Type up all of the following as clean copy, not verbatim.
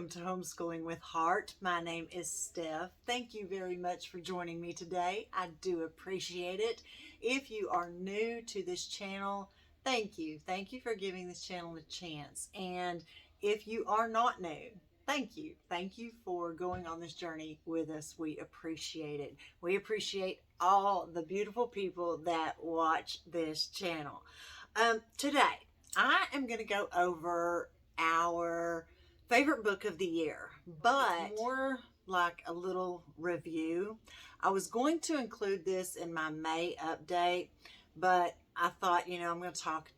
welcome to Homeschooling with Heart. My name is Steph. Thank you very much for joining me today. I do appreciate it. If you are new to this channel, thank you. Thank you for giving this channel a chance. And if you are not new, thank you. Thank you for going on this journey with us. We appreciate it. We appreciate all the beautiful people that watch this channel. Today, I am going to go over our favorite book of the year, but more like a little review. I was going to include this in my May update, but I thought, I'm going to talk,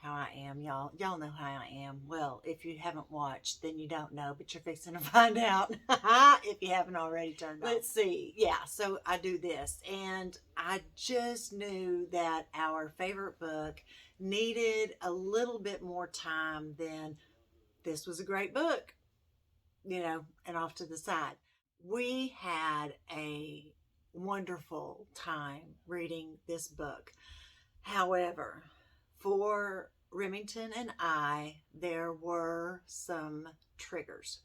how I am. Y'all know how I am. Well, if you haven't watched, then you don't know, but you're fixing to find out if you haven't already turned on. Let's see. Yeah, so I do this, and I just knew that our favorite book needed a little bit more time than this was a great book, and off to the side. We had a wonderful time reading this book. However, for Remington and I, there were some triggers.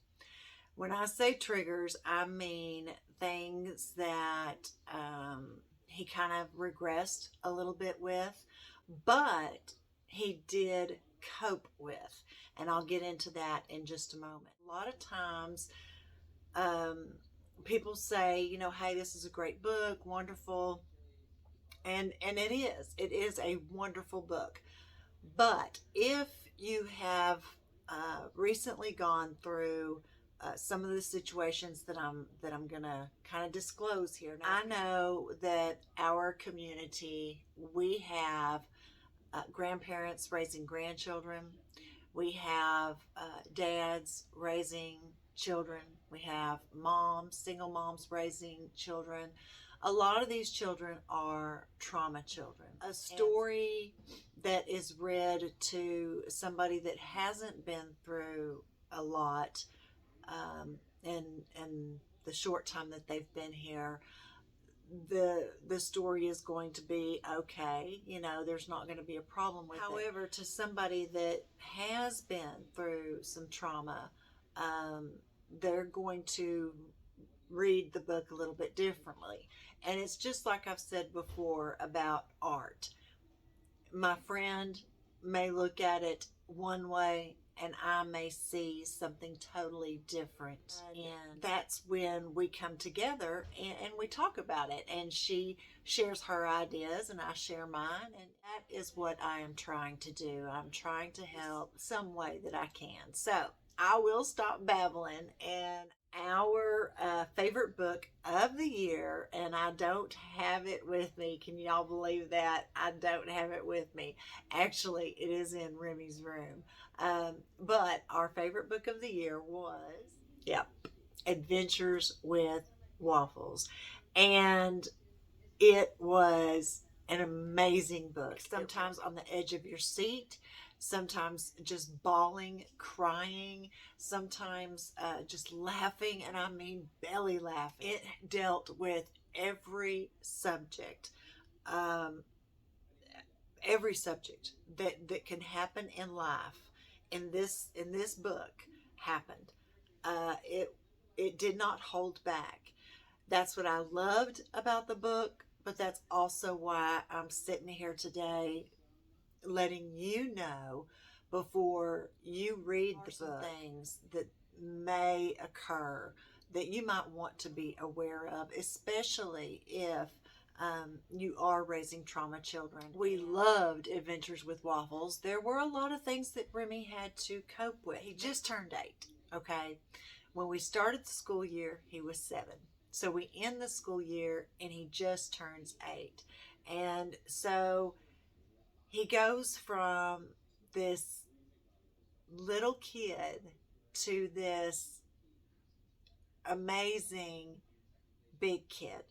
When I say triggers, I mean things that he kind of regressed a little bit with, but he did cope with. And I'll get into that in just a moment. A lot of times, people say, hey, this is a great book, wonderful. And it is. It is a wonderful book. But if you have recently gone through some of the situations that I'm gonna kind of disclose here. Now, I know that our community, we have grandparents raising grandchildren. We have dads raising children. We have moms, single moms raising children. A lot of these children are trauma children. A story that is read to somebody that hasn't been through a lot in the short time that they've been here, the story is going to be okay. There's not going to be a problem with it. However, to somebody that has been through some trauma, they're going to read the book a little bit differently. And it's just like I've said before about art. My friend may look at it one way and I may see something totally different. And that's when we come together and we talk about it. And she shares her ideas and I share mine. And that is what I am trying to do. I'm trying to help some way that I can. So I will stop babbling. And our favorite book of the year, and I don't have it with me. Can y'all believe that? I don't have it with me. Actually, it is in Remy's room. But our favorite book of the year was, Adventures with Waffles. And it was an amazing book. Sometimes on the edge of your seat, sometimes just bawling, crying, sometimes just laughing, and I mean belly laughing. It dealt with every subject that can happen in life. In this book happened. It did not hold back. That's what I loved about the book, but that's also why I'm sitting here today letting you know before you read the book things that may occur that you might want to be aware of, especially if you are raising trauma children. We loved Adventures with Waffles. There were a lot of things that Remy had to cope with. He just turned 8, okay? When we started the school year, he was 7. So we end the school year and he just turns 8. And so he goes from this little kid to this amazing big kid.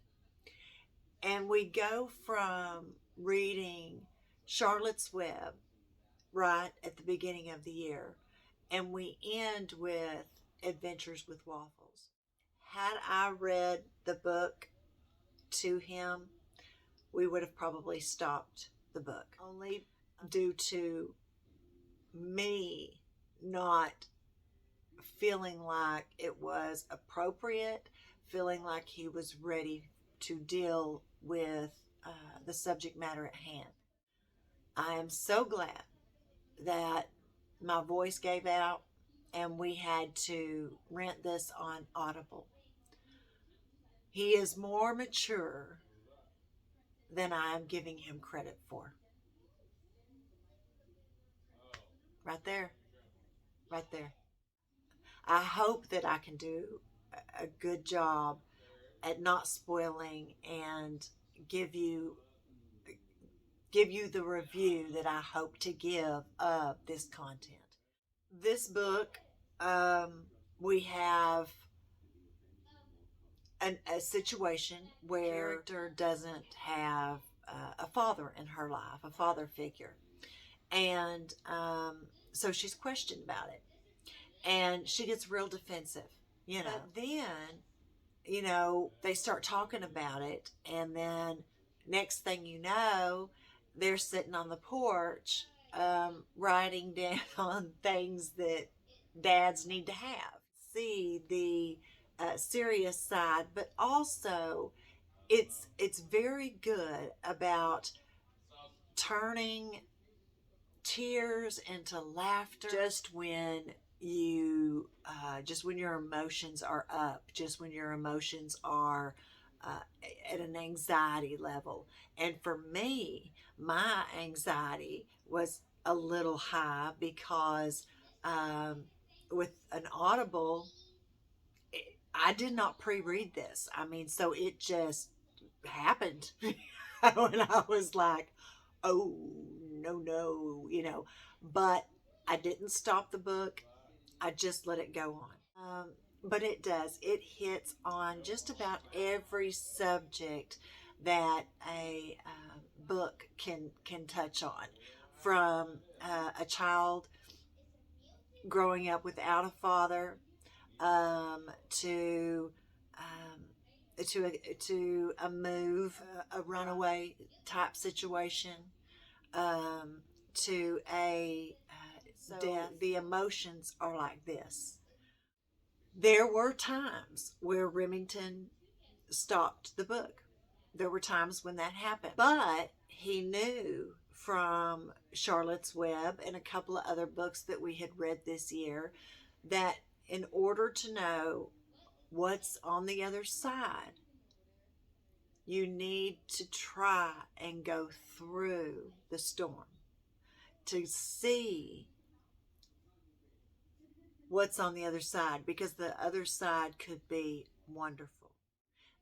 And we go from reading Charlotte's Web right at the beginning of the year, and we end with Adventures with Waffles. Had I read the book to him, we would have probably stopped the book, only due to me not feeling like it was appropriate, feeling like he was ready to deal with the subject matter at hand. I am so glad that my voice gave out and we had to rent this on Audible. He is more mature than I am giving him credit for. Right there. Right there. I hope that I can do a good job at not spoiling and give you the review that I hope to give of this content. This book, we have a situation where character doesn't have a father in her life, a father figure, and so she's questioned about it, and she gets real defensive, But then, they start talking about it, and then next thing you know, they're sitting on the porch writing down things that dads need to have. See the serious side, but also it's very good about turning tears into laughter just when your emotions are up, just when your emotions are at an anxiety level. And for me, my anxiety was a little high because with an Audible, I did not pre-read this. I mean, so it just happened. When I was like, oh, no. But I didn't stop the book. I just let it go on. But it does. It hits on just about every subject that a book can touch on, from a child growing up without a father, to a move, a runaway type situation, to a death. The emotions are like this. There were times where Remington stopped the book. There were times when that happened, but he knew from Charlotte's Web and a couple of other books that we had read this year that in order to know what's on the other side, you need to try and go through the storm to see what's on the other side, because the other side could be wonderful.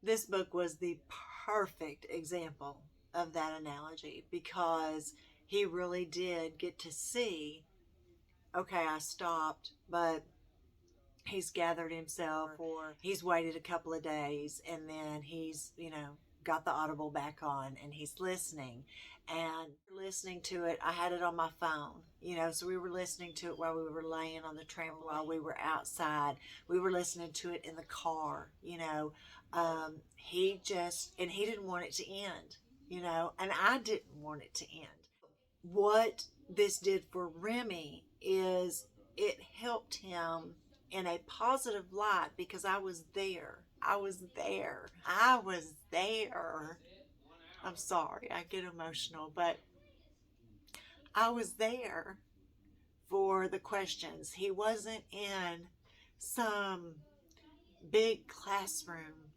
This book was the perfect example of that analogy, because he really did get to see, okay, I stopped, but he's gathered himself, or he's waited a couple of days, and then he's, got the Audible back on and he's listening. And listening to it, I had it on my phone, so we were listening to it while we were laying on the trampoline, while we were outside. We were listening to it in the car, he didn't want it to end, and I didn't want it to end. What this did for Remy is it helped him in a positive light, because I was there. I'm sorry, I get emotional, but I was there for the questions. He wasn't in some big classroom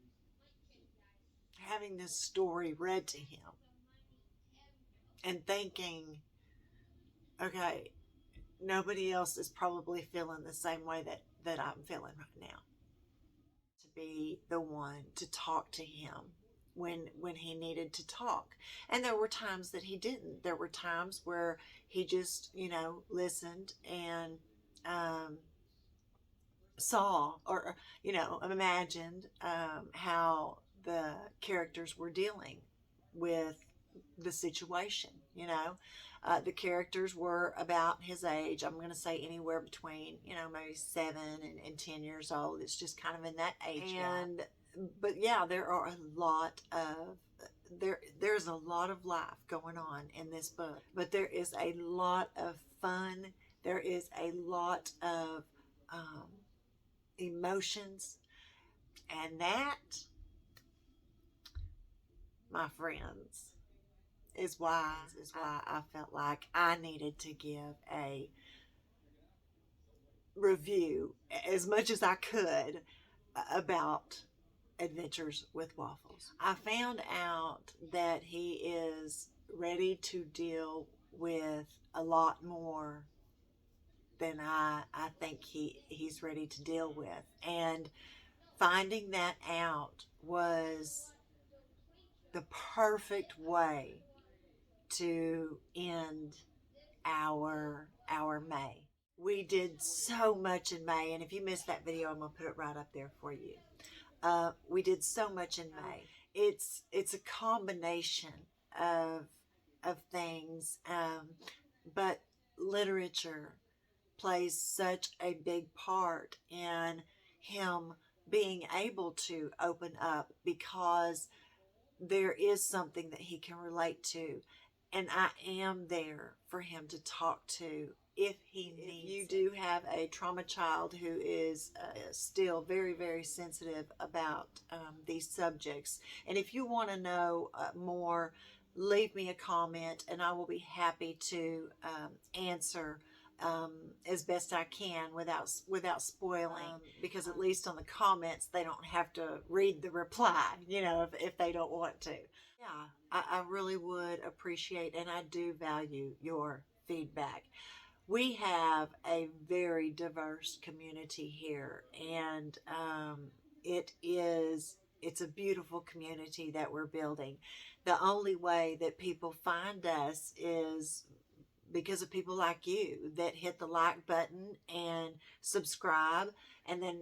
having this story read to him and thinking, okay, nobody else is probably feeling the same way that I'm feeling right now. To be the one to talk to him when he needed to talk. And there were times that he didn't. There were times where he just, listened and saw, or, imagined how the characters were dealing with the situation. The characters were about his age. I'm going to say anywhere between, maybe 7 and 10 years old. It's just kind of in that age. But yeah, there's a lot of life going on in this book, but there is a lot of fun. There is a lot of emotions. And that, my friends, is why I felt like I needed to give a review as much as I could about Adventures with Waffles. I found out that he is ready to deal with a lot more than I think he's ready to deal with. And finding that out was the perfect way to end our May. We did so much in May, and if you missed that video, I'm gonna put it right up there for you. We did so much in May. It's a combination of things, but literature plays such a big part in him being able to open up, because there is something that he can relate to, and I am there for him to talk to if he needs. If you do have a trauma child who is still very, very sensitive about these subjects, and if you want to know more, leave me a comment and I will be happy to answer as best I can without spoiling, because at least on the comments they don't have to read the reply, if they don't want to. Yeah, I really would appreciate, and I do value your feedback. We have a very diverse community here, and it's a beautiful community that we're building. The only way that people find us is because of people like you that hit the like button and subscribe, and then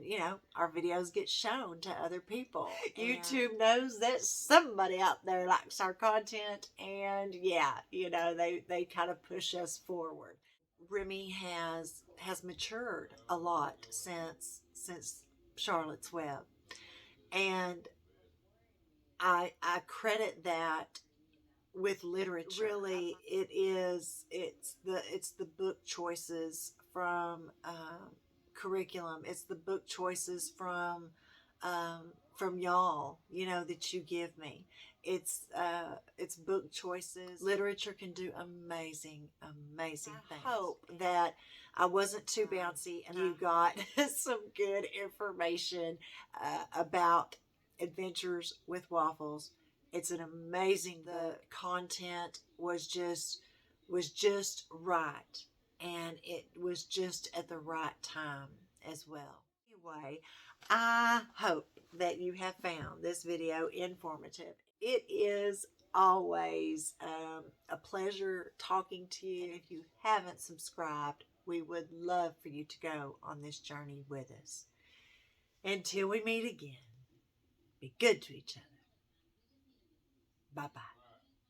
our videos get shown to other people. YouTube knows that somebody out there likes our content, and they kind of push us forward. Remy has matured a lot since Charlotte's Web, and I credit that with literature. Really, it's the book choices from curriculum. It's the book choices from y'all, that you give me. It's book choices. Literature can do amazing things. I hope that I wasn't too bouncy and you got some good information about Adventures with Waffles. It's an amazing book. The content was just right, and it was just at the right time as well. Anyway, I hope that you have found this video informative. It is always a pleasure talking to you. And if you haven't subscribed, we would love for you to go on this journey with us. Until we meet again, be good to each other. Bye-bye.